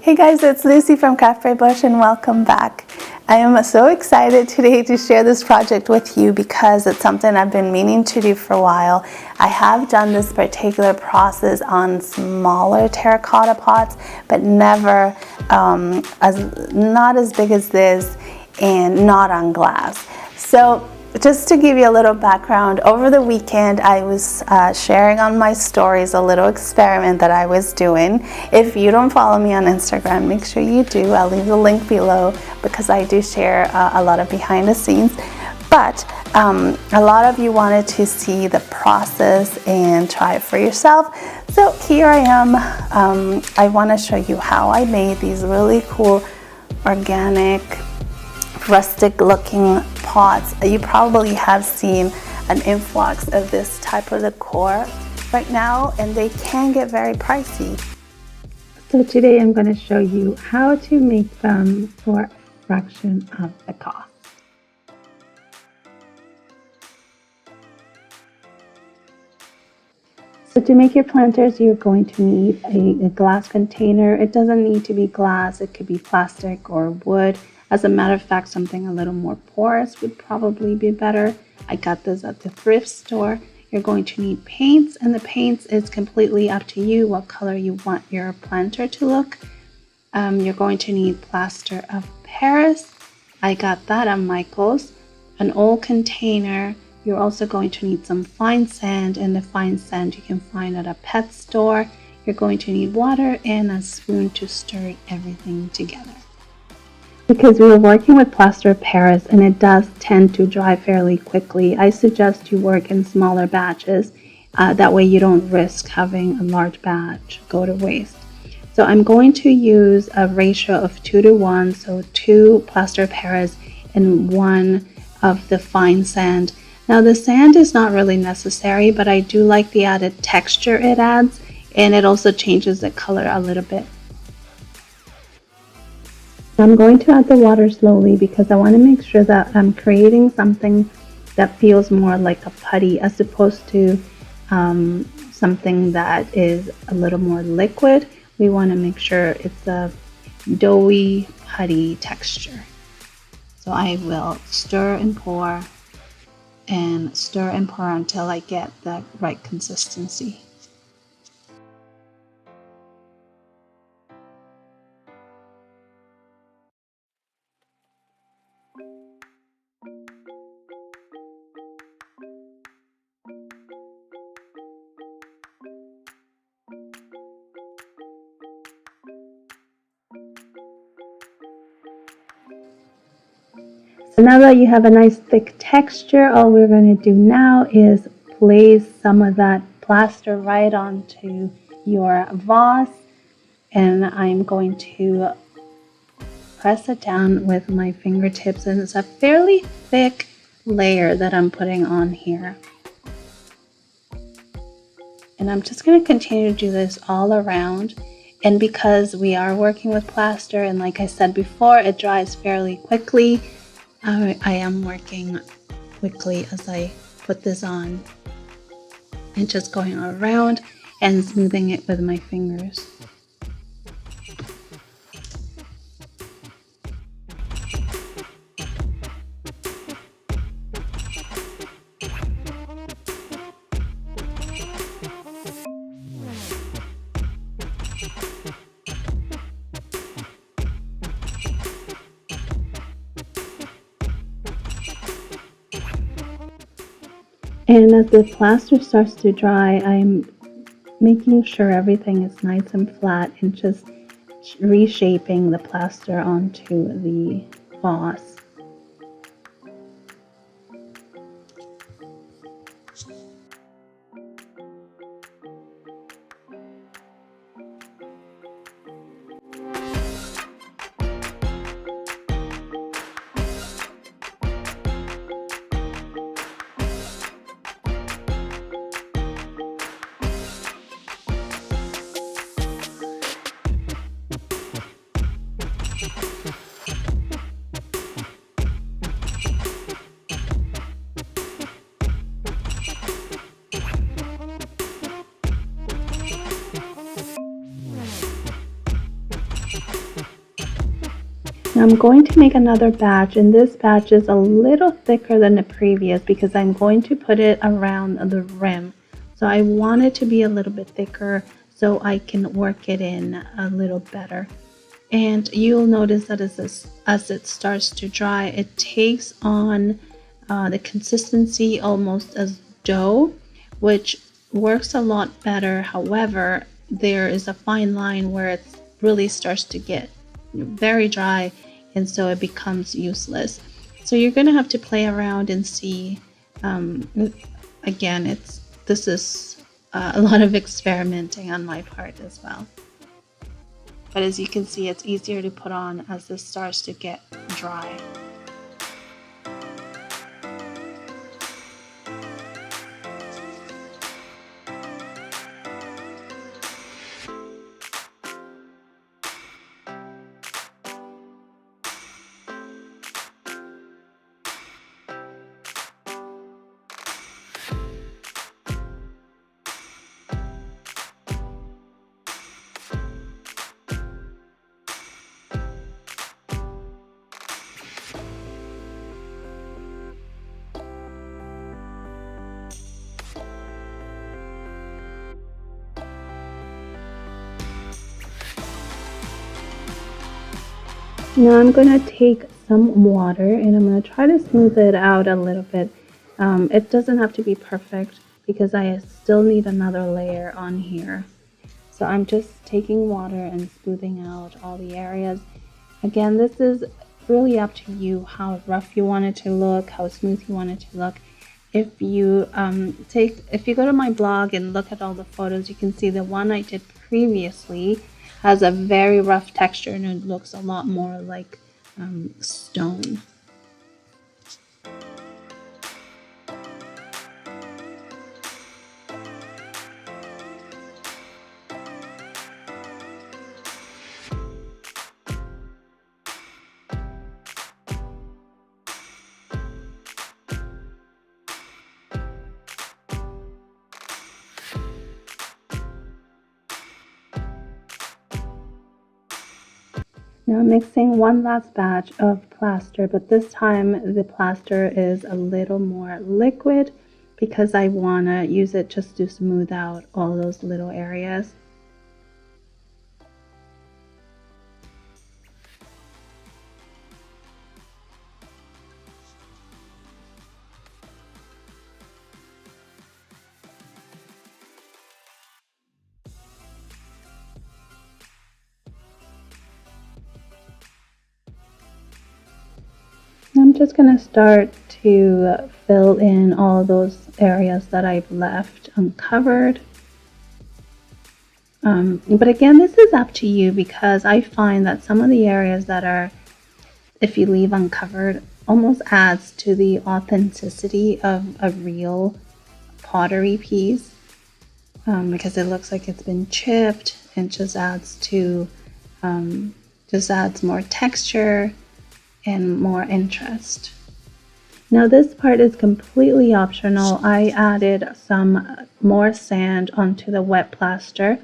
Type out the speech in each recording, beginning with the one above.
Hey guys, it's Lucy from Cafe Bush and welcome back. I am so excited today to share this project with you because it's something I've been meaning to do for a while. I have done this particular process on smaller terracotta pots, but never not as big as this and not on glass. So just to give you a little background, over the weekend I was sharing on my stories a little experiment that I was doing. If you don't follow me on Instagram, make sure you do. I'll leave the link below because I do share a lot of behind the scenes. But a lot of you wanted to see the process and try it for yourself. So here I am. I want to show you how I made these really cool organic rustic looking pots. You probably have seen an influx of this type of decor right now, and they can get very pricey. So today I'm going to show you how to make them for a fraction of the cost. So to make your planters, you're going to need a glass container. It doesn't need to be glass, it could be plastic or wood. As a matter of fact, something a little more porous would probably be better. I got this at the thrift store. You're going to need paints, and the paints is completely up to you what color you want your planter to look. You're going to need plaster of Paris. I got that at Michael's. An old container. You're also going to need some fine sand, and the fine sand you can find at a pet store. You're going to need water and a spoon to stir everything together. Because we're working with plaster of Paris and it does tend to dry fairly quickly, I suggest you work in smaller batches. That way you don't risk having a large batch go to waste. So I'm going to use a ratio of 2:1, so 2 plaster of Paris and 1 of the fine sand. Now the sand is not really necessary, but I do like the added texture it adds, and it also changes the color a little bit. I'm going to add the water slowly because I want to make sure that I'm creating something that feels more like a putty as opposed to something that is a little more liquid. We want to make sure it's a doughy, putty texture. So I will stir and pour until I get the right consistency. So now that you have a nice thick texture, all we're going to do now is place some of that plaster right onto your vase, and I'm going to press it down with my fingertips, and it's a fairly thick layer that I'm putting on here. And I'm just going to continue to do this all around. And because we are working with plaster, and like I said before, it dries fairly quickly, I am working quickly as I put this on and just going around and smoothing it with my fingers. And as the plaster starts to dry, I'm making sure everything is nice and flat and just reshaping the plaster onto the vase. Now I'm going to make another batch, and this batch is a little thicker than the previous because I'm going to put it around the rim. So I want it to be a little bit thicker so I can work it in a little better. And you'll notice that as it starts to dry, it takes on the consistency almost as dough, which works a lot better. However, there is a fine line where it really starts to get very dry, and so it becomes useless. So you're going to have to play around and see. Again, this is a lot of experimenting on my part as well. But as you can see, it's easier to put on as this starts to get dry. Now I'm going to take some water and I'm going to try to smooth it out a little bit. It doesn't have to be perfect because I still need another layer on here. So I'm just taking water and smoothing out all the areas. Again, this is really up to you how rough you want it to look, how smooth you want it to look. If you go to my blog and look at all the photos, you can see the one I did previously has a very rough texture and it looks a lot more like stone. Now I'm mixing one last batch of plaster, but this time the plaster is a little more liquid because I want to use it just to smooth out all those little areas. I'm just going to start to fill in all those areas that I've left uncovered. But again, this is up to you because I find that some of the areas that are, if you leave uncovered, almost adds to the authenticity of a real pottery piece because it looks like it's been chipped and just adds more texture and more interest. Now this part is completely optional. I added some more sand onto the wet plaster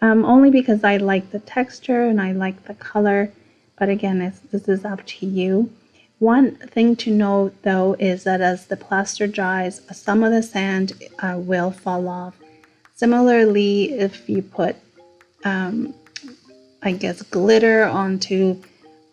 only because I like the texture and I like the color, but again, this is up to you. One thing to note though is that as the plaster dries, some of the sand will fall off. Similarly, if you put I guess glitter onto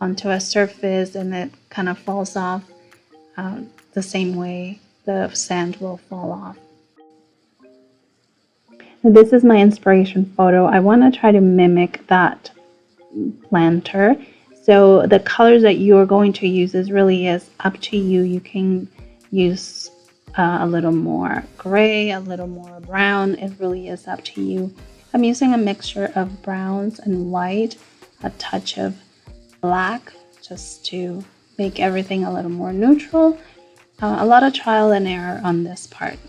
a surface and it kind of falls off, the same way the sand will fall off. This is my inspiration photo. I want to try to mimic that planter. So the colors that you are going to use is up to you. You can use a little more gray, a little more brown. It really is up to you. I'm using a mixture of browns and white, a touch of black, just to make everything a little more neutral. A lot of trial and error on this part.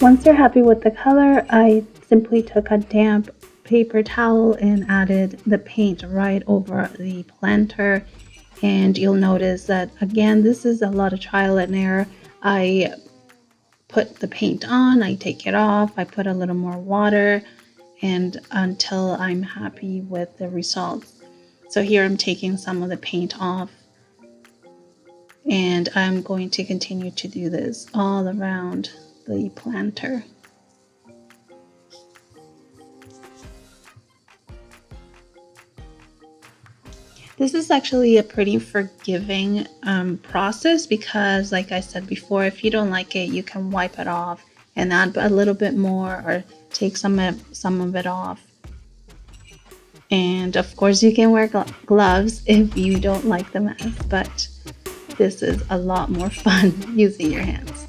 Once you're happy with the color, I simply took a damp paper towel and added the paint right over the planter. And you'll notice that, again, this is a lot of trial and error. I put the paint on, I take it off, I put a little more water, and until I'm happy with the results. So here I'm taking some of the paint off, and I'm going to continue to do this all around the planter. This is actually a pretty forgiving process because, like I said before, if you don't like it, you can wipe it off and add a little bit more or take some of it off. And of course, you can wear gloves if you don't like the mess, but this is a lot more fun using your hands.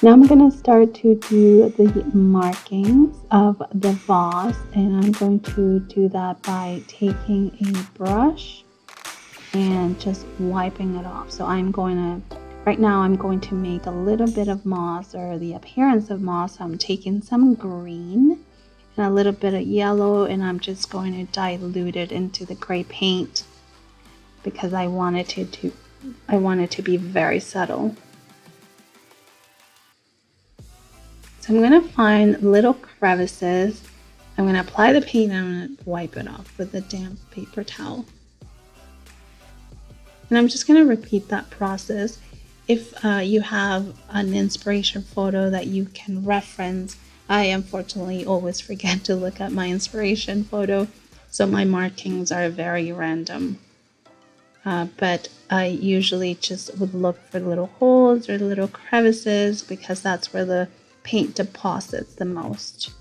Now I'm going to start to do the markings of the vase, and I'm going to do that by taking a brush and just wiping it off. So right now I'm going to make a little bit of moss, or the appearance of moss. I'm taking some green and a little bit of yellow, and I'm just going to dilute it into the gray paint because I want it to be very subtle. So I'm going to find little crevices. I'm going to apply the paint and I'm going to wipe it off with a damp paper towel. And I'm just going to repeat that process. If you have an inspiration photo that you can reference, I unfortunately always forget to look at my inspiration photo, so my markings are very random. But I usually just would look for little holes or little crevices because that's where the paint deposits the most.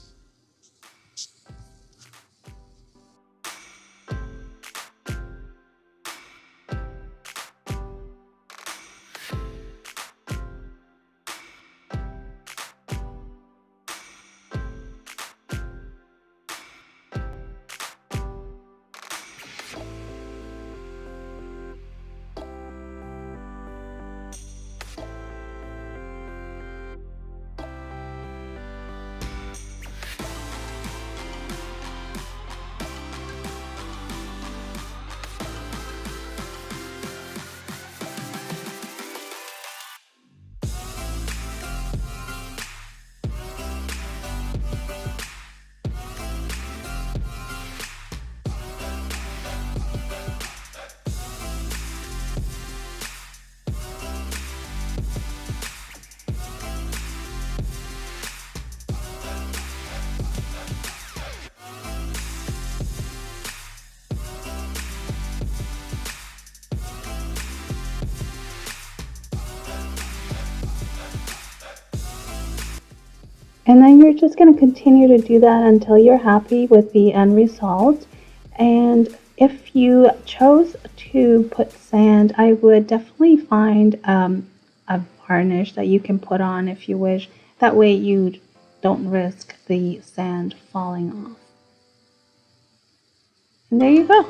And then you're just going to continue to do that until you're happy with the end result. And if you chose to put sand, I would definitely find a varnish that you can put on if you wish. That way you don't risk the sand falling off. And there you go.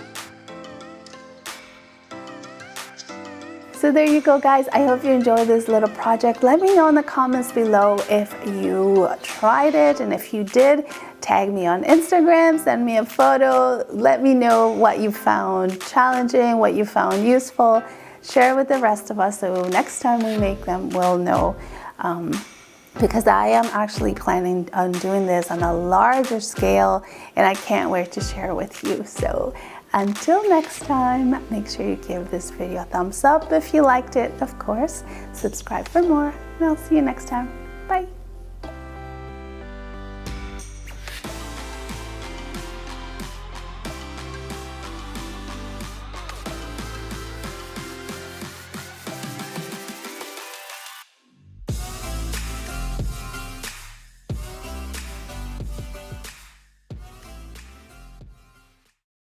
So there you go, guys. I hope you enjoyed this little project. Let me know in the comments below if you tried it, and if you did, tag me on Instagram, send me a photo, let me know what you found challenging, what you found useful. Share with the rest of us so next time we make them, we'll know. Because I am actually planning on doing this on a larger scale, and I can't wait to share with you. So Until next time, make sure you give this video a thumbs up if you liked it, of course. Subscribe for more, and I'll see you next time. Bye.